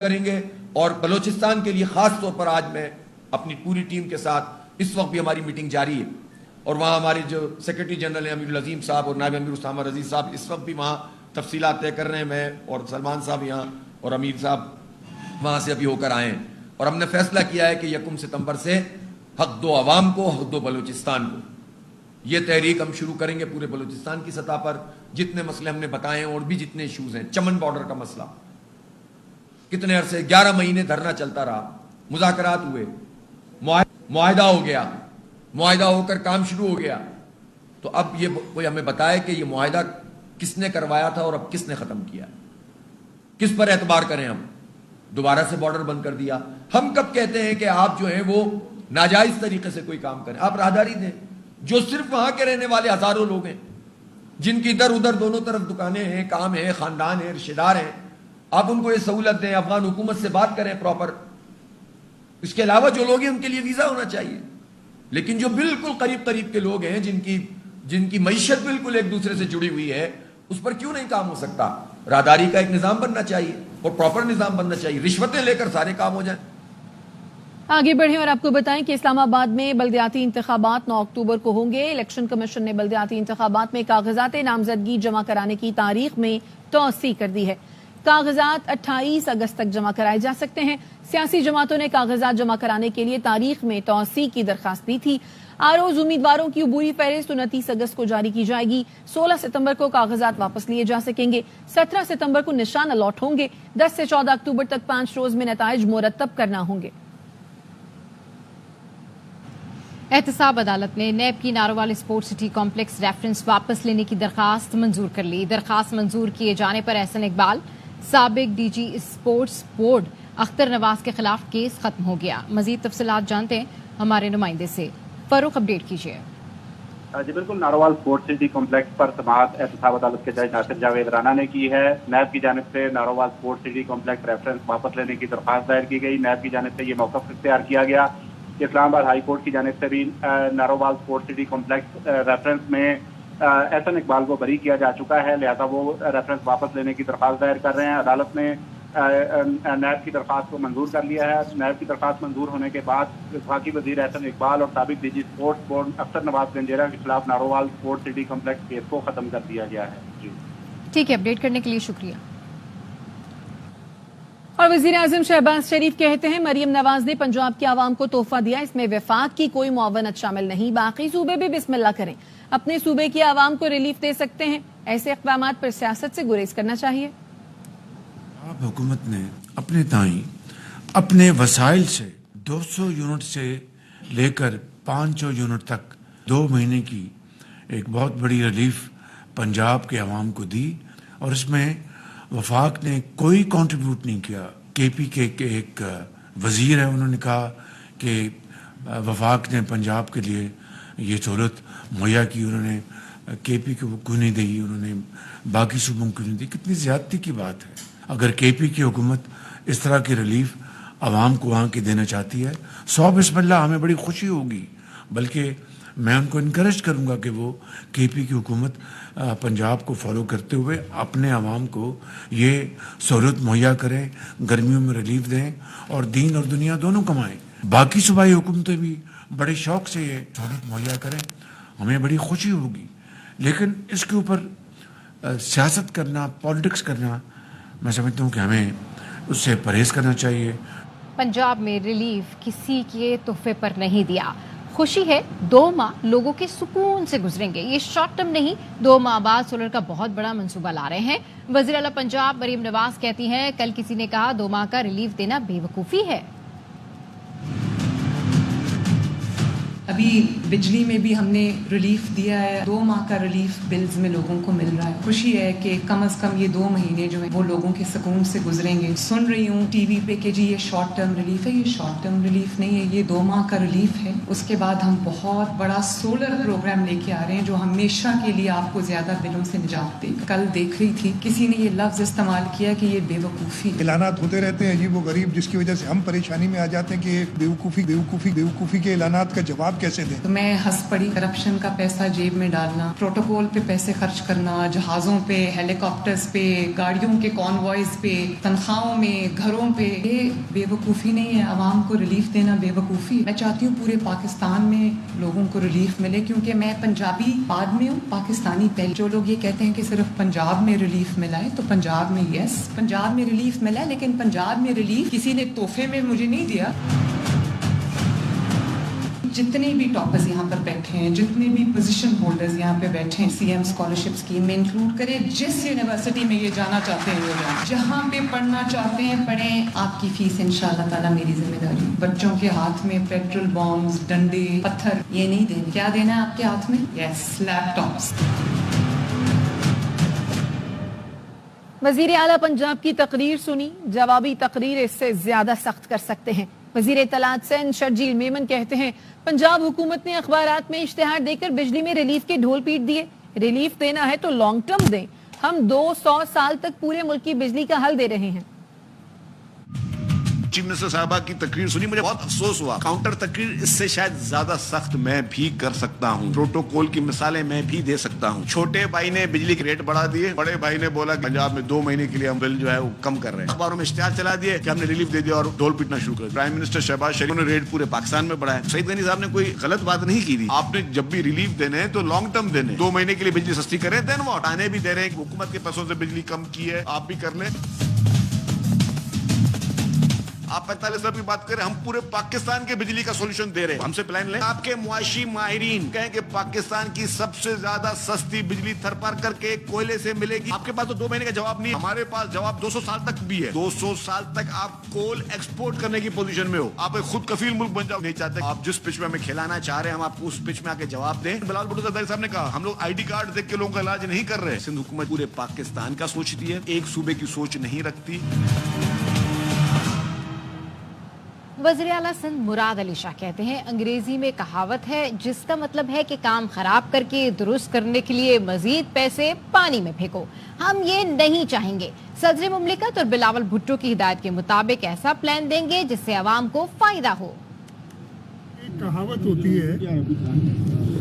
کریں گے. اور بلوچستان کے لیے خاص طور پر آج میں اپنی پوری ٹیم کے ساتھ اس وقت بھی ہماری میٹنگ جاری ہے اور وہاں ہمارے جو سیکرٹری جنرل ہیں امیر العظیم صاحب اور نائب امیر اسامہ رضی صاحب اس وقت بھی وہاں تفصیلات طے کر رہے ہیں. میں اور سلمان صاحب یہاں اور امیر صاحب وہاں سے ابھی ہو کر آئے ہیں اور ہم نے فیصلہ کیا ہے کہ 1 ستمبر سے حق دو عوام کو، حق دو بلوچستان کو، یہ تحریک ہم شروع کریں گے پورے بلوچستان کی سطح پر. جتنے مسئلے ہم نے بتائے ہیں اور بھی جتنے ایشوز ہیں، چمن بارڈر کا مسئلہ کتنے عرصے 11 مہینے دھرنا چلتا رہا، مذاکرات ہوئے، معاہدہ ہو گیا، معاہدہ ہو کر کام شروع ہو گیا. تو اب یہ کوئی ہمیں بتائے کہ یہ معاہدہ کس نے کروایا تھا اور اب کس نے ختم کیا، کس پر اعتبار کریں. ہم دوبارہ سے بارڈر بند کر دیا. ہم کب کہتے ہیں کہ آپ جو ہیں وہ ناجائز طریقے سے کوئی کام کریں؟ آپ راہداری دیں. جو صرف وہاں کے رہنے والے ہزاروں لوگ ہیں جن کی ادھر ادھر دونوں طرف دکانیں ہیں، کام ہیں، خاندان ہیں، رشتہ دار ہیں، آپ ان کو یہ سہولت دیں. افغان حکومت سے بات کریں پراپر. اس کے علاوہ جو لوگ ہیں ان کے لیے ویزا ہونا چاہیے. لیکن جو بالکل قریب قریب کے لوگ ہیں جن کی معیشت بالکل ایک دوسرے سے جڑی ہوئی ہے، اس پر کیوں نہیں کام ہو سکتا؟ راہداری کا ایک نظام بننا چاہیے اور پراپر نظام بننا چاہیے. رشوتیں لے کر سارے کام ہو جائیں. آگے بڑھیں اور آپ کو بتائیں کہ اسلام آباد میں بلدیاتی انتخابات 9 اکتوبر کو ہوں گے. الیکشن کمیشن نے بلدیاتی انتخابات میں کاغذات نامزدگی جمع کرانے کی تاریخ میں توسیع کر دی ہے. کاغذات 28 اگست تک جمع کرائے جا سکتے ہیں. سیاسی جماعتوں نے کاغذات جمع کرانے کے لیے تاریخ میں توسیع کی درخواست دی تھی. آروز امیدواروں کی عبوری فہرست 29 اگست کو جاری کی جائے گی. 16 ستمبر کو کاغذات واپس لیے جا سکیں گے. 17 ستمبر کو نشان الاٹ ہوں گے. 10 سے 14 اکتوبر تک 5 روز میں نتائج مرتب کرنا ہوں گے. احتساب عدالت نے نیب کی Narowal sport city complex reference واپس لینے کی درخواست منظور کر لی. درخواست منظور کیے جانے پر احسن اقبال، سابق D G sports board Akhtar Nawaz کے خلاف کیس ختم ہو گیا. مزید تفصیلات جانتے ہیں ہمارے نمائندے سے. فاروق، اپڈیٹ کیجیے. جی بالکل، نارووال اسپورٹ سٹی کمپلیکس پر سماعت احتساب عدالت کے جج ناصر جاوید رانا نے کی ہے. نیب کی جانب سے Narowal sport city complex reference واپس لینے کی درخواست دائر کی گئی. نیب کی جانب سے یہ موقف اختیار کیا گیا. اسلام آباد ہائی کورٹ کی جانب سے بھی Narowal sport city complex reference میں احسن اقبال کو بری کیا جا چکا ہے، لہذا وہ ریفرنس واپس لینے کی درخواست دائر کر رہے ہیں. عدالت نے نیب کی درخواست کو منظور کر لیا ہے. نیب کی درخواست منظور ہونے کے بعد وفاقی وزیر احسن اقبال اور سابق D G sports board Akhtar Nawaz Ganjera کے خلاف نارووال اسپورٹ سٹی کمپلیکس کیس کو ختم کر دیا گیا ہے. جی ٹھیک ہے، اپڈیٹ کرنے کے لیے شکریہ. اور وزیر اعظم شہباز شریف کہتے ہیں مریم نواز نے پنجاب کی عوام کو تحفہ دیا، اس میں وفاق کی کوئی معاونت شامل نہیں. باقی صوبے بھی بسم اللہ کریں، اپنے صوبے کی عوام کو ریلیف دے سکتے ہیں. ایسے اقدامات پر سیاست سے گریز کرنا چاہیے. حکومت نے اپنے تائیں اپنے وسائل سے 200 یونٹ سے لے کر 500 یونٹ تک 2 مہینے کی ایک بہت بڑی ریلیف پنجاب کے عوام کو دی، اور اس میں وفاق نے کوئی کنٹریبیوٹ نہیں کیا. کے پی کے ایک وزیر ہے، انہوں نے کہا کہ وفاق نے پنجاب کے لیے یہ سہولت مہیا کی، انہوں نے کے پی کو کیوں نہیں دی، انہوں نے باقی صوبوں کو نہیں دی. کتنی زیادتی کی بات ہے. اگر کے پی کی حکومت اس طرح کی ریلیف عوام کو وہاں کی دینا چاہتی ہے، 100 بسم اللہ، ہمیں بڑی خوشی ہوگی. بلکہ میں ان کو انکریج کروں گا کہ وہ کے پی کی حکومت پنجاب کو فالو کرتے ہوئے اپنے عوام کو یہ سہولت مہیا کریں، گرمیوں میں ریلیف دیں اور دین اور دنیا دونوں کمائیں. باقی صوبائی حکومتیں بھی بڑے شوق سے یہ سہولت مہیا کریں، ہمیں بڑی خوشی ہوگی. لیکن اس کے اوپر سیاست کرنا، پالیٹکس کرنا، میں سمجھتا ہوں کہ ہمیں اس سے پرہیز کرنا چاہیے. پنجاب میں ریلیف کسی کے تحفے پر نہیں دیا. خوشی ہے 2 ماہ لوگوں کے سکون سے گزریں گے. یہ شارٹ ٹرم نہیں، 2 ماہ بعد سولر کا بہت بڑا منصوبہ لا رہے ہیں. وزیر اعلیٰ پنجاب مریم نواز کہتی ہیں کل کسی نے کہا 2 ماہ کا ریلیف دینا بے وقوفی ہے. ابھی بجلی میں بھی ہم نے ریلیف دیا ہے، 2 ماہ کا ریلیف بلز میں لوگوں کو مل رہا ہے. خوشی ہے کہ کم از کم یہ 2 مہینے جو ہیں وہ لوگوں کے سکون سے گزریں گے. سن رہی ہوں ٹی وی پہ کہ جی یہ شارٹ ٹرم ریلیف ہے. یہ شارٹ ٹرم ریلیف نہیں ہے، یہ 2 ماہ کا ریلیف ہے. اس کے بعد ہم بہت بڑا سولر پروگرام لے کے آ رہے ہیں جو ہمیشہ کے لیے آپ کو زیادہ بلوں سے نجات دے گا. کل دیکھ رہی تھی کسی نے یہ لفظ استعمال کیا کہ یہ بے وقوفی. اعلانات ہوتے رہتے ہیں عجیب و غریب، جس کی وجہ سے ہم پریشانی میں آ جاتے ہیں کہ بے وقوفی کے اعلانات کا جواب کیسے कैसे दें। तो मैं हंस पड़ी। करप्शन का पैसा जेब में डालना, प्रोटोकॉल पे पैसे खर्च करना, जहाजों पे, हेलीकॉप्टर्स पे, गाड़ियों के कॉन्वॉयज पे, तनख्वाहों में, घरों पे, ये बेवकूफ़ी नहीं है। आवाम को रिलीफ देना बेवकूफ़ी। मैं चाहती हूँ पूरे पाकिस्तान में लोगों को रिलीफ मिले, क्योंकि मैं पंजाबी बाद में हूँ, पाकिस्तानी पहले। जो लोग ये कहते हैं कि सिर्फ पंजाब में रिलीफ मिला है, तो पंजाब में यस, पंजाब में रिलीफ मिला है, लेकिन पंजाब में रिलीफ किसी ने तोहफे में मुझे नहीं दिया। जितने भी टॉपर्स यहाँ पर बैठे हैं, जितने भी पोजीशन होल्डर्स यहाँ पे बैठे हैं, सीएम स्कॉलरशिप स्कीम में इंक्लूड करें। जिस यूनिवर्सिटी में ये जाना चाहते हैं वो जाएं, जहाँ पे पढ़ना चाहते हैं पढ़ें। आपकी फीस इंशाल्लाह ताला मेरी जिम्मेदारी। बच्चों के हाथ में पेट्रोल बॉम्ब्स, डंडे, पत्थर ये नहीं देने। क्या देना है आपके हाथ में? Yes, laptops. वजीर आला पंजाब की तकरीर सुनी, जवाबी तकरीर इससे ज्यादा सख्त कर सकते हैं। वजीर इत्तलात सिंध शर्जील मेमन कहते हैं पंजाब हुकूमत ने अखबारात में इश्तिहार देकर बिजली में रिलीफ के ढोल पीट दिए। रिलीफ देना है तो लॉन्ग टर्म दें। हम 200 साल तक पूरे मुल्क की बिजली का हल दे रहे हैं। चीफ मिनिस्टर साहबा की तकरीर सुनी, मुझे बहुत अफसोस हुआ। काउंटर तकरीर इससे शायद ज्यादा सख्त मैं भी कर सकता हूँ। प्रोटोकॉल की मिसालें मैं भी दे सकता हूँ। छोटे भाई ने बिजली के रेट बढ़ा दिए, बड़े भाई ने बोला पंजाब में 2 महीने के लिए हम बिल जो है वो कम कर रहे हैं। अखबारों में इश्तिहार चला दिए कि हमने रिलीफ दे दिया और ढोल पीटना शुरू कर दिया। प्राइम मिनिस्टर शहबाज शरीफ ने रेट पूरे पाकिस्तान में बढ़ाया। सईद गनी साहब ने कोई गलत बात नहीं की थी। आपने जब भी रिलीफ देने हैं तो लॉन्ग टर्म देने। 2 महीने के लिए बिजली सस्ती करें, देन वो हटाने भी दे रहे हैं। हुकूमत के पैसों से बिजली कम की है, आप भी कर लें। आप 45 अरब की बात करें, हम पूरे पाकिस्तान के बिजली का सोल्यूशन दे रहे हैं। हमसे प्लान लें। आपके मुआशी माहिरीन कहें कि पाकिस्तान की सबसे ज्यादा सस्ती बिजली थरपार करके कोयले से मिलेगी। आपके पास तो 2 महीने का जवाब नहीं है, हमारे पास जवाब 200 साल तक भी है। 200 साल तक आप कोल एक्सपोर्ट करने की पोजीशन में हो। आप एक खुद कफील मुल्क बन जाओ। नहीं चाहते आप जिस पिच में हमें खिलाना चाह रहे हैं, हम आपको उस पिच में आके जवाब दें। बिलावल भुट्टो जरदारी साहब ने कहा हम लोग आईडी कार्ड देख के लोगों का इलाज नहीं कर रहे। सिंध हुकूमत पूरे पाकिस्तान का सोचती है, एक सूबे की सोच नहीं रखती। वज़ीर आला सिंध मुराद अली शाह कहते हैं अंग्रेजी में कहावत है जिसका मतलब है कि काम खराब करके दुरुस्त करने के लिए मजीद पैसे पानी में फेंको। हम ये नहीं चाहेंगे। सदर मुमलिकत और बिलावल भुट्टो की हिदायत के मुताबिक ऐसा प्लान देंगे जिससे आवाम को फायदा हो। एक कहावत होती है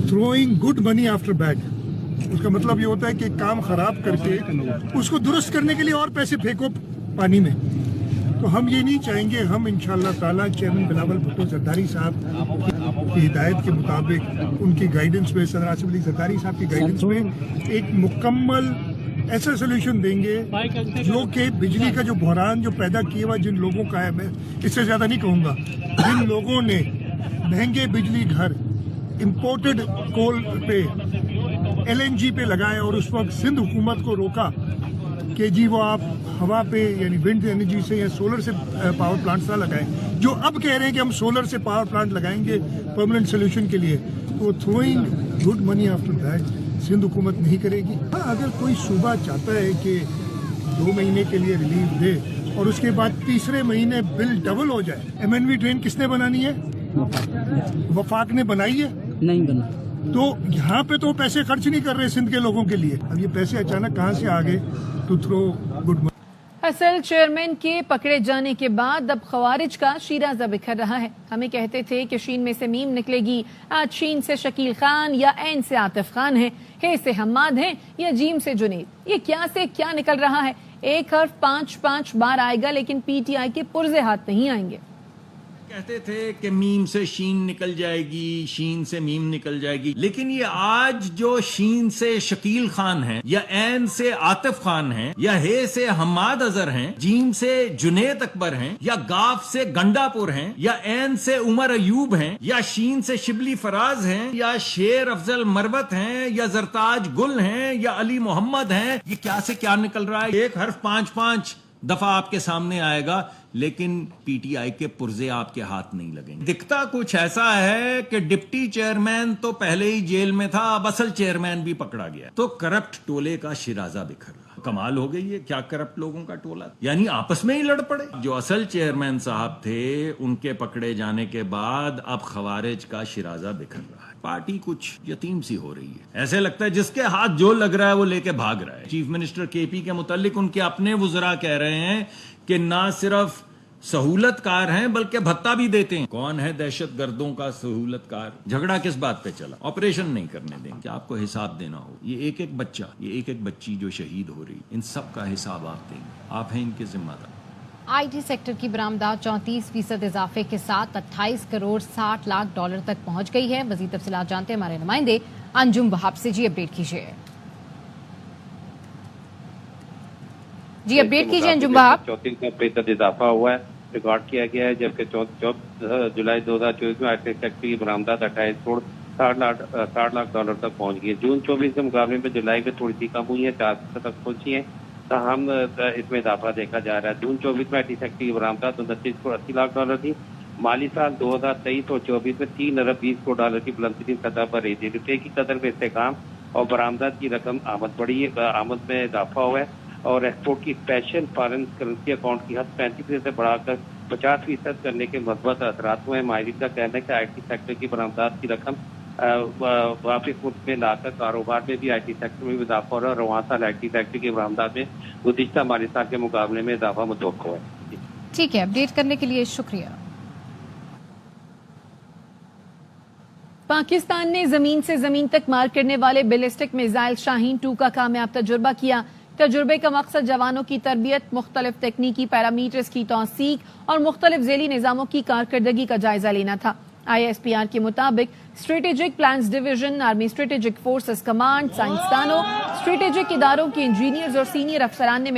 throwing good money after bad. उसका मतलब ये होता है कि काम खराब करके उसको दुरुस्त करने के लिए और पैसे फेंको पानी में। तो हम ये नहीं चाहेंगे। हम इंशाअल्लाह ताला चेयरमैन बिलावल भुट्टो जरदारी साहब की हिदायत के मुताबिक, उनकी गाइडेंस में, सदर आसिफ अली जरदारी साहब की गाइडेंस में एक मुकम्मल ऐसा सोल्यूशन देंगे जो कि बिजली का जो बहरान जो पैदा किया हुआ जिन लोगों का है, मैं इससे ज़्यादा नहीं कहूँगा, जिन लोगों ने महंगे बिजली घर इम्पोर्टेड कोल पे, LNG पे लगाए और उस वक्त सिंध हुकूमत को रोका कि जी वो आप हवा पे यानी विंड एनर्जी से या सोलर से पावर प्लांट्स ना लगाएं। जो अब कह रहे हैं कि हम सोलर से पावर प्लांट लगाएंगे परमानेंट सोल्यूशन के लिए, तो throwing good money after that Sindh हुकूमत नहीं करेगी। हाँ, अगर कोई सूबा चाहता है कि 2 महीने के लिए रिलीफ दे और उसके बाद तीसरे महीने बिल डबल हो जाए। MNV ट्रेन किसने बनानी है? वफाक ने बनाई है? नहीं बना। तो यहाँ पे तो पैसे खर्च नहीं कर रहे सिंध के लोगों के लिए। अब ये पैसे अचानक कहाँ से आ गए टू थ्रो गुड मनी। असल चेयरमैन के पकड़े जाने के बाद अब खवारिज का शीराजा बिखर रहा है। हमें कहते थे कि शीन में से मीम निकलेगी, आज शीन से शकील खान या ऐन से आतिफ खान है, हे से हम्माद हैं या जीम से जुनेद। ये क्या से क्या निकल रहा है? एक हर्फ 5-5 बार आएगा लेकिन PTI के पुर्जे हाथ नहीं आएंगे। कहते थे कि मीम से शीन निकल जाएगी, शीन से मीम निकल जाएगी, लेकिन ये आज जो शीन से शकील खान है या ऐन से आतिफ खान है या हे से हम्माद अजहर हैं, जीम से जुनेद अकबर हैं या गाफ से गंडापुर हैं या ऐन से उमर अयूब हैं या शीन से शिबली फराज हैं या शेर अफजल मरवत हैं या जरताज गुल हैं या अली मोहम्मद हैं, ये क्या से क्या निकल रहा है? एक हर्फ 5-5 दफा आपके सामने आएगा लेकिन PTI के पुर्जे आपके हाथ नहीं लगेंगे। दिखता कुछ ऐसा है कि डिप्टी चेयरमैन तो पहले ही जेल में था, अब असल चेयरमैन भी पकड़ा गया, तो करप्ट टोले का शिराजा बिखर रहा। कमाल हो गई है, क्या करप्ट लोगों का टोला, यानी आपस में ही लड़ पड़े। जो असल चेयरमैन साहब थे उनके पकड़े जाने के बाद अब खवारिज का शिराजा बिखर रहा है। पार्टी कुछ यतीम सी हो रही है। ऐसे लगता है जिसके हाथ जो लग रहा है वो लेके भाग रहा है। चीफ मिनिस्टर KP के मुतालिक उनके अपने वुज़रा कह रहे हैं कि ना सिर्फ सहूलत कार हैं, बल्कि भत्ता भी देते हैं। कौन है दहशत गर्दों का सहूलत कार? झगड़ा किस बात पे चला? ऑपरेशन नहीं करने देंगे, आपको हिसाब देना हो। ये एक एक बच्चा, ये एक एक बच्ची जो शहीद हो रही, इन सब का हिसाब आप देंगे, आप हैं इनके जिम्मेदार। आईटी सेक्टर की बरामदात 34% इजाफे के साथ 28 करोड़ 60 लाख डॉलर तक पहुंच गई है। मजीद तफसीलात जानते हैं हमारे नुमाइंदे अंजुम वहाब से। जी अपडेट कीजिए। जी अपडेट कीजिए अंजुम वहाब। 34% इजाफा हुआ है, रिकॉर्ड किया गया है, जबकि 14 जुलाई 2024 में आईटी सेक्टर की बरामदात 28 करोड़ 60 लाख डॉलर तक पहुंच गई है। जून 24 के मुकाबले में जुलाई में थोड़ी सी कम हुई है, 4% तक पहुंची है। हम इसमें इजाफा देखा जा रहा है। जून 24 में आईटी सेक्टर की बरामदात 29 करोड़ 80 लाख डॉलर थी। माली साल 2023 और 24 में 3 अरब 20 करोड़ डॉलर की बुलंदतरीन सतह पर रही थी। रुपये की कदर में इस्तेकाम और बरामदात की रकम आमद बढ़ी है, आमद में इजाफा हुआ है और एक्सपोर्ट की स्पेशल फॉरेन करेंसी अकाउंट की हद 35% से बढ़ाकर 50% करने के مثبت असरात हुए हैं। माहिरीन का कहना है कि आईटी सेक्टर की बरामदात की रकम वापस मुल्क में लाकर कारोबार में भी आईटी सेक्टर में इजाफा हो रहा है और रवां साल आईटी सेक्टर की बरामदात में गुज़िश्ता माली साल के मुकाबले में इजाफा मुतवक्को है। ठीक है, अपडेट करने के लिए शुक्रिया। पाकिस्तान ने जमीन से जमीन तक मार करने वाले बैलिस्टिक मिसाइल शाहीन 2 का कामयाब तजुर्बा किया। तजुर्बे का मकसद जवानों की तरबियत, मुख्तलिफ तकनीकी पैरामीटर्स की तौसीक और मुख्तलिफ ज़ेली निज़ामों की कारकर्दगी का जायजा लेना था। ISPR के मुताबिक strategic plans division, army strategic forces command, साइंसदानों, स्ट्रेटेजिक इदारों के इंजीनियर्स और सीनियर अफसरान ने